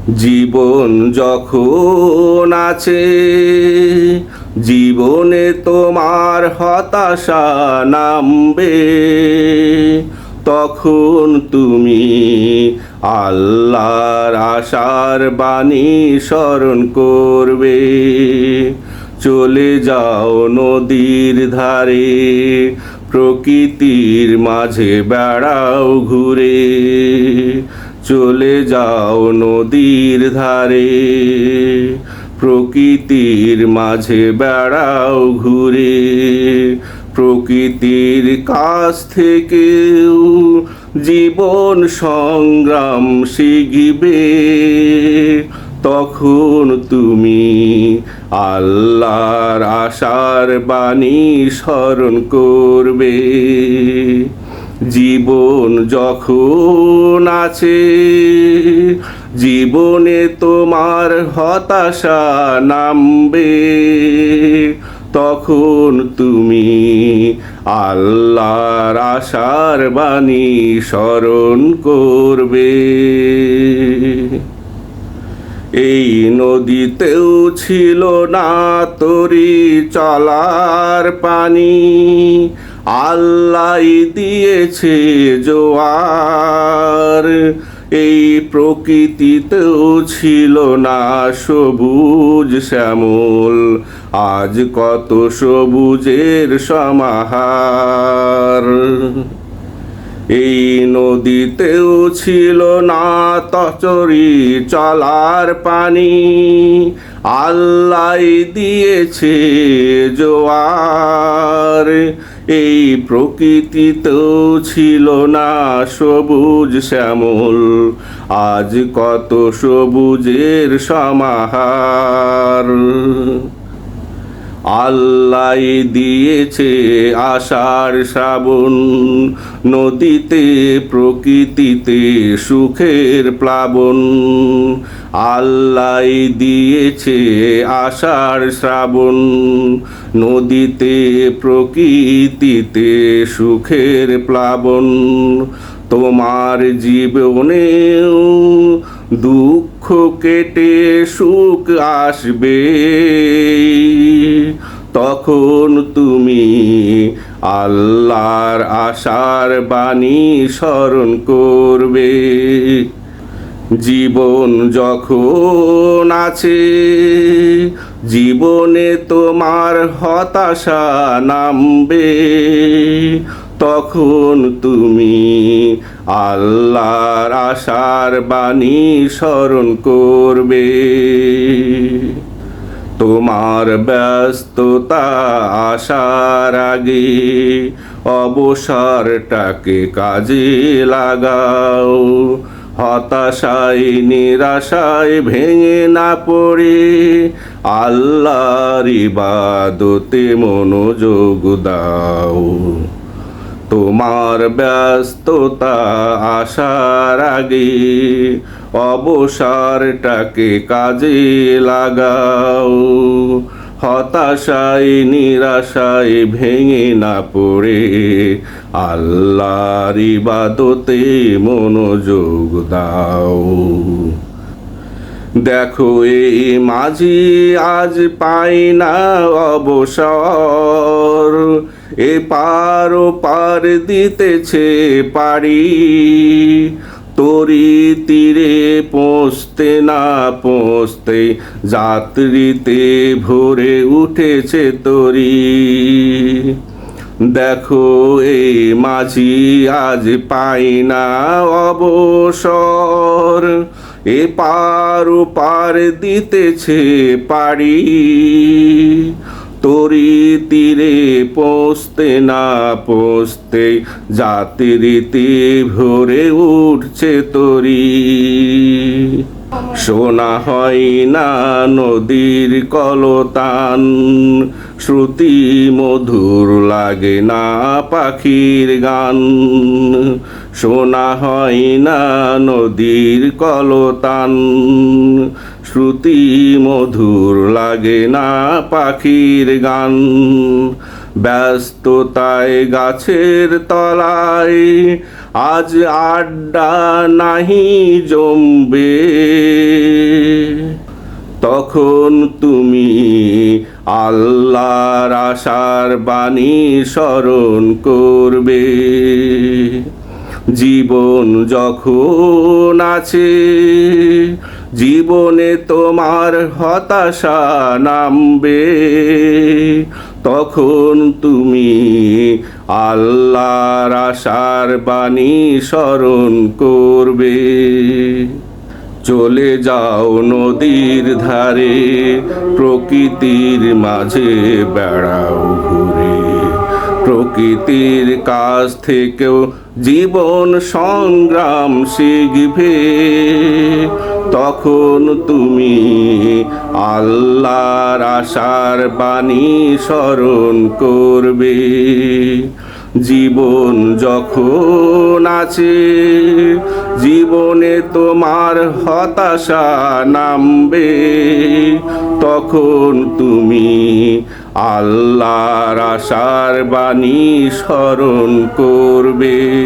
জীবন যখন আছে, জীবনে তোমার হতাশা নামবে, তখন তুমি আল্লাহর আশার বাণী স্মরণ করবে। চলে যাও নদীর ধারে, প্রকৃতির মাঝে বেড়াও ঘুরে। চলে যাও নদীর ধারে, প্রকৃতির মাঝে বেড়াও ঘুরে। প্রকৃতির কাছ থেকেও জীবন সংগ্রাম শিখবে, তখন তুমি আল্লাহর আশার বাণী স্মরণ করবে। জীবন যখন আছে, জীবনে তোমার হতাশা নামবে, তখন তুমি আল্লাহর আশার বাণী স্মরণ করবে। এই নদীতেও ছিল না তরি চলার পানি, আল্লাহ দিয়েছে জোয়ার। এই প্রকৃতিতেও ছিল না সবুজ শ্যামল, আজ কত সবুজের সমাহার। এই নদীতেও ছিল না তচরি চলার পানি, আল্লাহ দিয়েছে জোয়ার। এই প্রকৃতিতেও ছিল না সবুজ শ্যামল, আজ কত সবুজের সমাহার। আল্লাহ দিয়েছে আষাঢ় শ্রাবণ, নদীতে প্রকৃতিতে সুখের প্লাবন। আল্লাহ দিয়েছে আষাঢ় শ্রাবণ, নদীতে প্রকৃতিতে সুখের প্লাবন। তোমার জীবনেও দুঃখ কেটে সুখ আসবে, তখন তুমি আল্লাহর আশার বাণী স্মরণ করবে। জীবন যখন আছে, জীবনে তোমার হতাশা নামবে, তখন তুমি আল্লাহর আশার বাণী স্মরণ করবে। তোমার ব্যস্ততা আসার আগে অবসরটাকে কাজে লাগাও। হতাশায় নিরাশায় ভেঙে না পড়ে আল্লাহর ইবাদতে মনোযোগ দাও। তোমার ব্যস্ততা আসার আগে অবসরটাকে কাজে লাগাও। হতাশায় নিরাশায় ভেঙে না পড়ে আল্লাহর ইবাদতে মনোযোগ দাও। দেখো এই মাঝি আজ পাই না অবসর, এ পার ও পার দিতেছে পারি। তরি তীরে পৌঁছতে না পৌঁছতে যাত্রীতে ভরে উঠেছে তরি। দেখো এই মাঝি আজ পাই না অবসর, এ পার ও পার দিতেছে পারি। তরি তীরে পৌঁছতে না পৌঁছতে যাত্রীতে ভরে উঠছে তরি। শোনা হয় না নদীর কলতান, শ্রুতি মধুর লাগে না পাখির গান। শোনা হয় না নদীর কলতান, শ্রুতি মধুর লাগে না পাখির গান। ব্যস্ততায় গাছের তলায় আজ আড্ডা নাহি জমবে, তখন তুমি আল্লাহর আশার বাণী স্মরণ করবে। জীবন যখন আছে, জীবনে তোমার হতাশা নামবে, তখন তুমি আল্লাহর আশার বাণী স্মরণ করবে। চলে যাও নদীর ধারে, প্রকৃতির মাঝে বেড়াও ঘুরে। প্রকৃতির কাছ থেকেও জীবন সংগ্রাম শিখবে, তখন তুমি আল্লাহর আশার বাণী স্মরণ করবে। জীবন যখন আছে, জীবনে তোমার হতাশা নামবে, তখন তুমি আল্লাহর আশার বাণী স্মরণ করবে।